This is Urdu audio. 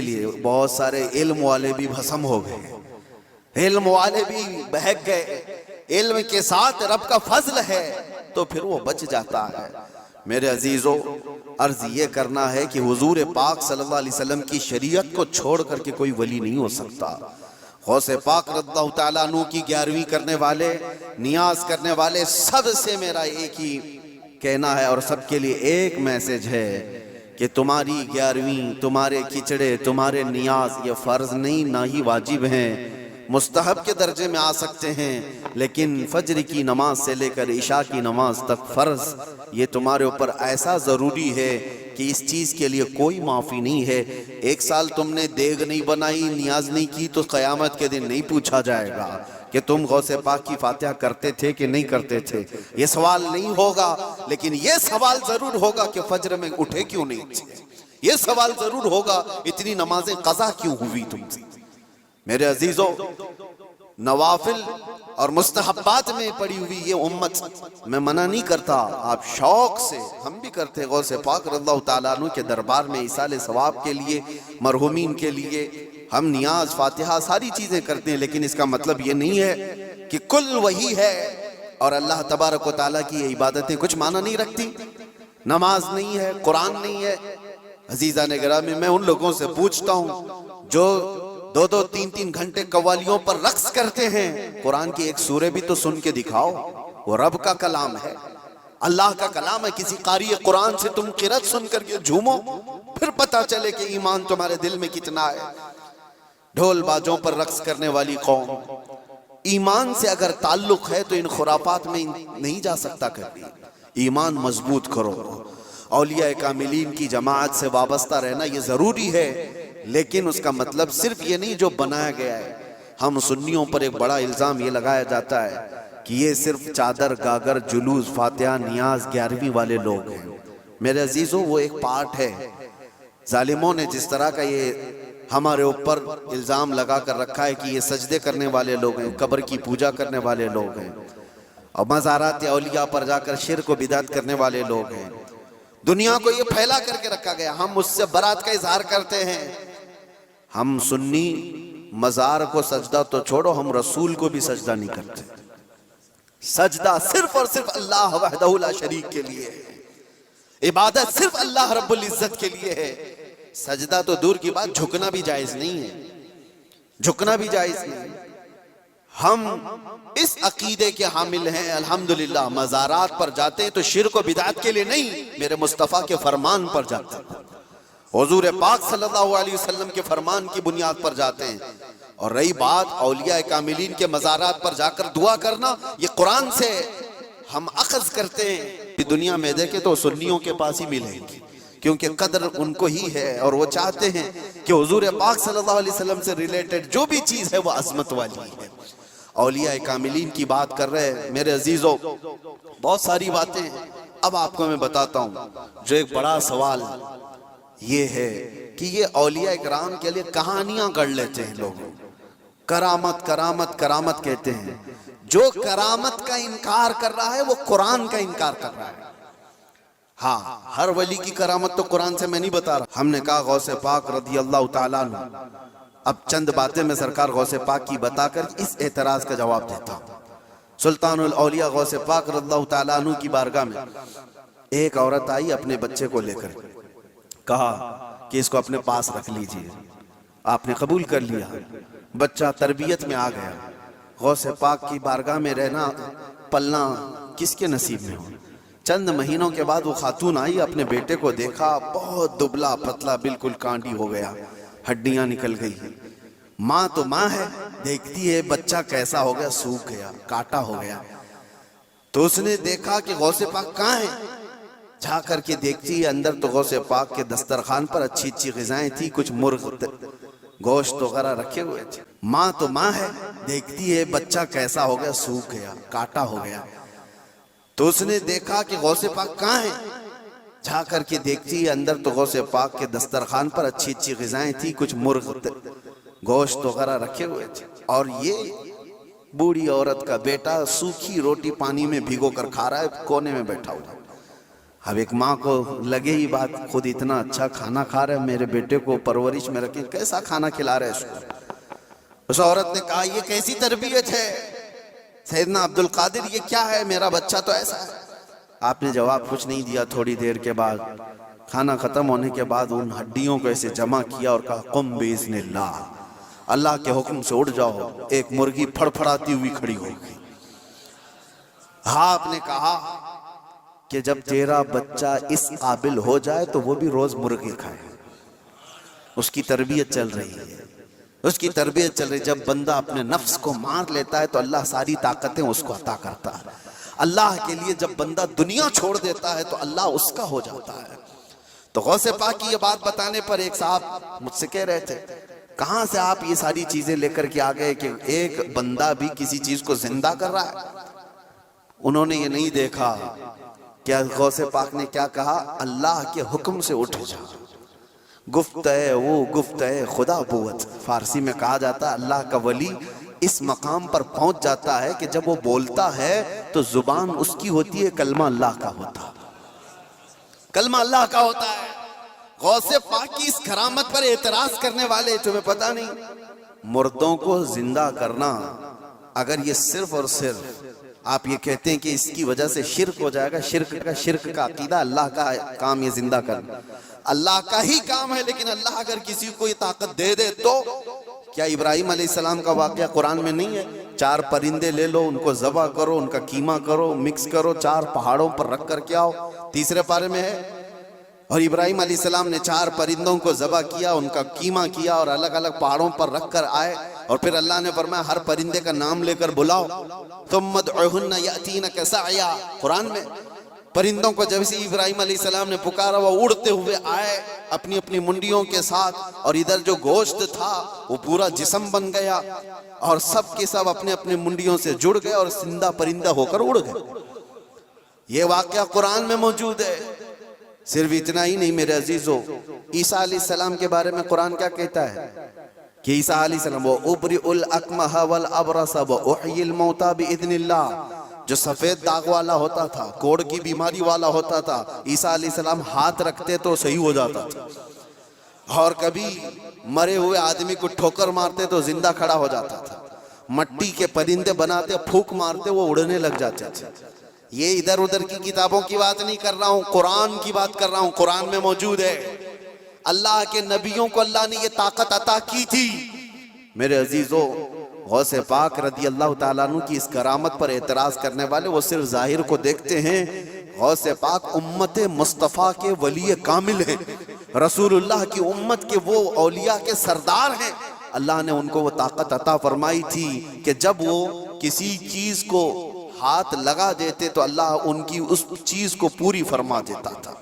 لیے بہت سارے علم والے بھی بھسم ہو گئے، علم والے بھی بہک گئے۔ علم کے ساتھ رب کا فضل ہے تو پھر وہ بچ جاتا ہے۔ میرے عزیزو، عرض یہ کرنا ہے کہ حضور پاک صلی اللہ علیہ وسلم کی شریعت کو چھوڑ کر کے کوئی ولی نہیں ہو سکتا۔ غوث پاک رضی اللہ تعالیٰ عنہ کی 11ویں کرنے والے، نیاز کرنے والے، سب سے میرا ایک ہی کہنا ہے اور سب کے لیے ایک میسج ہے کہ تمہاری 11ویں، تمہارے کچڑے، تمہارے نیاز یہ فرض نہیں، نہ ہی واجب ہیں، مستحب کے درجے میں آ سکتے ہیں، لیکن فجر کی نماز سے لے کر عشاء کی نماز تک فرض یہ تمہارے اوپر ایسا ضروری ہے کہ اس چیز کے لیے کوئی معافی نہیں ہے۔ 1 سال تم نے دیگ نہیں بنائی، نیاز نہیں کی تو قیامت کے دن نہیں پوچھا جائے گا کہ تم غوث پاک کی فاتحہ کرتے تھے کہ نہیں کرتے تھے، یہ سوال نہیں ہوگا، لیکن یہ سوال ضرور ہوگا کہ فجر میں اٹھے کیوں نہیں تھے، یہ سوال ضرور ہوگا اتنی نمازیں قضا کیوں ہوئی تم سے۔ میرے عزیزو، نوافل اور مستحبات میں پڑی ہوئی یہ امت، میں منع نہیں کرتا، آپ شوق سے، ہم بھی کرتے ہیں غوث پاک رضی اللہ تعالیٰ عنہ کے دربار میں ایصال ثواب کے لیے، مرحومین کے لیے ہم نیاز، فاتحہ، ساری چیزیں کرتے ہیں، لیکن اس کا مطلب یہ نہیں ہے کہ کل وہی ہے اور اللہ تبارک و تعالیٰ کی یہ عبادتیں کچھ معنی نہیں رکھتی، نماز نہیں ہے، قرآن نہیں ہے۔ عزیزان گرامی، میں ان لوگوں سے پوچھتا ہوں جو 2-2 3-3 گھنٹے قوالیوں پر رقص کرتے ہیں، قرآن کی ایک سورہ بھی تو سن کے دکھاؤ، وہ رب کا کلام ہے، اللہ کا کلام ہے۔ کسی قاری قرآن سے تم قرأت سن کر کے جھومو، پھر پتہ چلے کہ ایمان تمہارے دل میں کتنا ہے۔ ڈھول باجوں پر رقص کرنے والی قوم، ایمان سے اگر تعلق ہے تو ان خرافات میں نہیں جا سکتا کبھی۔ ایمان مضبوط کرو، اولیاء کاملین کی جماعت سے وابستہ رہنا یہ ضروری ہے، لیکن اس کا مطلب صرف یہ نہیں جو بنایا گیا ہے۔ ہم سنیوں پر ایک بڑا الزام یہ لگایا جاتا ہے کہ یہ صرف چادر، گاگر، جلوس، فاتحہ، نیاز 11ویں والے لوگ ہیں۔ میرے عزیزو، وہ ایک پارٹ ہے۔ ظالموں نے جس طرح کا یہ ہمارے اوپر الزام لگا کر رکھا ہے کہ یہ سجدے کرنے والے لوگ ہیں، قبر کی پوجا کرنے والے لوگ ہیں، اور مزارات اولیاء پر جا کر شرک و بدعت کرنے والے لوگ ہیں، دنیا کو یہ پھیلا کر کے رکھا گیا۔ ہم اس سے برات کا اظہار کرتے ہیں۔ ہم سنی مزار کو سجدہ تو چھوڑو، ہم رسول کو بھی سجدہ نہیں کرتے۔ سجدہ صرف اور صرف اللہ وحدہ لا شریک کے لیے ہے، عبادت صرف اللہ رب العزت کے لیے ہے۔ سجدہ تو دور کی بات، جھکنا بھی جائز نہیں ہے، جھکنا بھی جائز نہیں۔ ہم اس عقیدے کے حامل ہیں، الحمدللہ، مزارات پر جاتے ہیں تو شرک و بدعت کے لیے نہیں، میرے مصطفیٰ کے فرمان پر جاتے ہیں، حضور پاک صلی اللہ علیہ وسلم کے فرمان کی بنیاد پر جاتے ہیں۔ اور رہی بات اولیاء کاملین کے مزارات پر جا کر دعا کرنا، یہ قرآن سے ہم اخذ کرتے ہیں۔ دنیا میں دیکھیں تو سنیوں کے پاس ہی ملیں گی، کیونکہ قدر ان کو ہی ہے، اور وہ چاہتے ہیں کہ حضور پاک صلی اللہ علیہ وسلم سے ریلیٹڈ جو بھی چیز ہے وہ عظمت والی ہے۔ اولیاء کاملین کی بات کر رہے ہیں میرے عزیزو، بہت ساری باتیں ہیں، اب آپ کو میں بتاتا ہوں۔ جو ایک بڑا سوال یہ ہے کہ یہ اولیاء کرام کے لیے کہانیاں گڑھ لیتے ہیں لوگ، کرامت کرامت کرامت کہتے ہیں۔ جو کرامت کا انکار کر رہا ہے وہ قرآن کا انکار کر رہا ہے۔ ہاں، ہر ولی کی کرامت تو قرآن سے میں نہیں بتا رہا۔ ہم نے کہا غوث پاک رضی اللہ تعالیٰ عنہ، اب چند باتیں میں سرکار غوث پاک کی بتا کر اس اعتراض کا جواب دیتا ہوں۔ سلطان الاولیاء غوث پاک رضی اللہ تعالیٰ عنہ کی بارگاہ میں ایک عورت آئی اپنے بچے کو لے کر، کہا کہ اس کو اپنے پاس رکھ لیجئے۔ آپ نے قبول کر لیا، بچہ تربیت میں آ گیا۔ غوث پاک کی بارگاہ میں رہنا، پلنا کس کے نصیب میں ہو؟ چند مہینوں کے بعد وہ خاتون آئی، اپنے بیٹے کو دیکھا، بہت دبلا پتلا، بالکل کانڈی ہو گیا، ہڈیاں نکل گئی۔ ماں تو ماں ہے، دیکھتی ہے بچہ کیسا ہو گیا، سوکھ گیا، کاٹا ہو گیا۔ تو اس نے دیکھا کہ غوث پاک کہاں ہیں، جا کر کے دیکھتی ہے اندر تو غوث پاک کے دسترخوان پر اچھی اچھی غذائیں تھی، کچھ مرغ گوشت وغیرہ رکھے ہوئے تھے۔ ماں تو ماں ہے، دیکھتی ہے بچہ کیسا ہو گیا، سوکھ گیا، کاٹا ہو گیا۔ تو اس نے دیکھا کہ غوث پاک کہاں ہیں، جا کر کے دیکھتی ہے اندر تو غوث پاک کے دسترخوان پر اچھی اچھی غذائیں تھی، کچھ مرغ گوشت وغیرہ رکھے ہوئے تھے، اور یہ بوڑھی عورت کا بیٹا سوکھی روٹی پانی میں بھگو کر کھا رہا ہے، کونے میں بیٹھا ہوا۔ اب ایک ماں کو لگے ہی بات، خود اتنا اچھا کھانا کھا رہے، میرے بیٹے کو پرورش میں رکھیں، کیسا کھانا کھلا رہے اس کو؟ اس عورت نے کہا یہ کیسی تربیت ہے سیدنا عبد القادر، یہ کیا ہے؟ میرا بچہ تو ایسا ہے۔ آپ نے جواب کچھ نہیں دیا۔ تھوڑی دیر کے بعد کھانا ختم ہونے کے بعد ان ہڈیوں کو ایسے جمع کیا اور کہا قم باذن اللہ، اللہ کے حکم سے اٹھ جاؤ۔ ایک مرغی پھڑ پھڑاتی ہوئی کھڑی ہو گئی۔ آپ نے کہا کہ جب تیرا بچہ اس قابل ہو جائے تو وہ بھی روز مرغی کھائے۔ اس کی تربیت چل رہی ہے، اس کی تربیت چل رہی ہے۔ جب بندہ اپنے نفس کو مار لیتا ہے تو اللہ ساری طاقتیں اس کو عطا کرتا ہے۔ اللہ کے لیے جب بندہ دنیا چھوڑ دیتا ہے تو اللہ اس کا ہو جاتا ہے۔ تو غوث پاک کی یہ بات بتانے پر ایک صاحب مجھ سے کہہ رہے تھے کہاں سے آپ یہ ساری چیزیں لے کر کے آگئے کہ ایک بندہ بھی کسی چیز کو زندہ کر رہا ہے؟ انہوں نے یہ نہیں دیکھا کہ غوث پاک نے کیا کہا، اللہ کے حکم سے اٹھ جا۔ گفت ہے وہ گفت ہے خدا بوت، فارسی میں کہا جاتا ہے اللہ کا ولی اس مقام پر پہنچ جاتا ہے کہ جب وہ بولتا ہے تو زبان اس کی ہوتی ہے، کلمہ اللہ کا ہوتا، کلمہ اللہ کا ہوتا ہے۔ غوث پاک کی اس کرامت پر اعتراض کرنے والے، تمہیں پتہ نہیں مردوں کو زندہ کرنا، اگر یہ صرف اور صرف آپ یہ کہتے ہیں کہ اس کی وجہ سے شرک ہو جائے گا، شرک کا عقیدہ، اللہ کا کام یہ زندہ کرنا اللہ کا ہی کام ہے، لیکن اللہ اگر کسی کو یہ طاقت دے دے تو کیا ابراہیم علیہ السلام کا واقعہ قرآن میں نہیں ہے؟ 4 پرندے لے لو، ان کو ذبح کرو، ان کا قیمہ کرو، مکس کرو، 4 پہاڑوں پر رکھ کر کے آؤ، 3 پارے میں ہے۔ اور ابراہیم علیہ السلام نے 4 پرندوں کو ذبح کیا، ان کا قیمہ کیا اور الگ الگ پہاڑوں پر رکھ کر آئے، اور پھر اللہ نے فرمایا ہر پرندے کا نام لے کر بلاؤ، ثم ادعوہن یأتینک سعیا۔ قرآن میں پرندوں کو جب سے ابراہیم علیہ السلام نے پکارا وہ اڑتے ہوئے آئے اپنی اپنی منڈیوں کے ساتھ، اور ادھر جو گوشت تھا وہ پورا جسم بن گیا اور سب کے سب اپنے اپنے منڈیوں سے جڑ گئے اور زندہ پرندہ ہو کر اڑ گئے۔ یہ واقعہ قرآن میں موجود ہے۔ صرف اتنا ہی نہیں میرے عزیزو، عیسیٰ علیہ السلام کے بارے میں قرآن کیا کہتا ہے کہ عیسیٰ علیہ السلام وَأُبْرِئُ الْأَكْمَحَ وَالْأَبْرَصَ وَأُحْيِي الْمَوْتَى بِإِذْنِ اللَّهِ، جو سفید داغ والا ہوتا تھا، کوڑ کی بیماری والا ہوتا تھا، عیسیٰ علیہ السلام ہاتھ رکھتے تو صحیح ہو جاتا تھا، اور کبھی مرے ہوئے آدمی کو ٹھوکر مارتے تو زندہ کھڑا ہو جاتا تھا، مٹی کے پرندے بناتے پھونک مارتے وہ اڑنے لگ جاتے تھے۔ یہ ادھر ادھر کی کتابوں کی بات نہیں کر رہا ہوں، قرآن کی بات کر رہا ہوں۔ قرآن میں موجود ہے، اللہ کے نبیوں کو اللہ نے یہ طاقت عطا کی تھی۔ میرے عزیزو، غوث پاک رضی اللہ تعالیٰ عنہ کی اس کرامت پر اعتراض کرنے والے وہ صرف ظاہر کو دیکھتے ہیں۔ غوث پاک امت مصطفیٰ کے ولی کامل ہیں، رسول اللہ کی امت کے وہ اولیاء کے سردار ہیں۔ اللہ نے ان کو وہ طاقت عطا فرمائی تھی کہ جب وہ کسی چیز کو ہاتھ لگا دیتے تو اللہ ان کی اس چیز کو پوری فرما دیتا تھا۔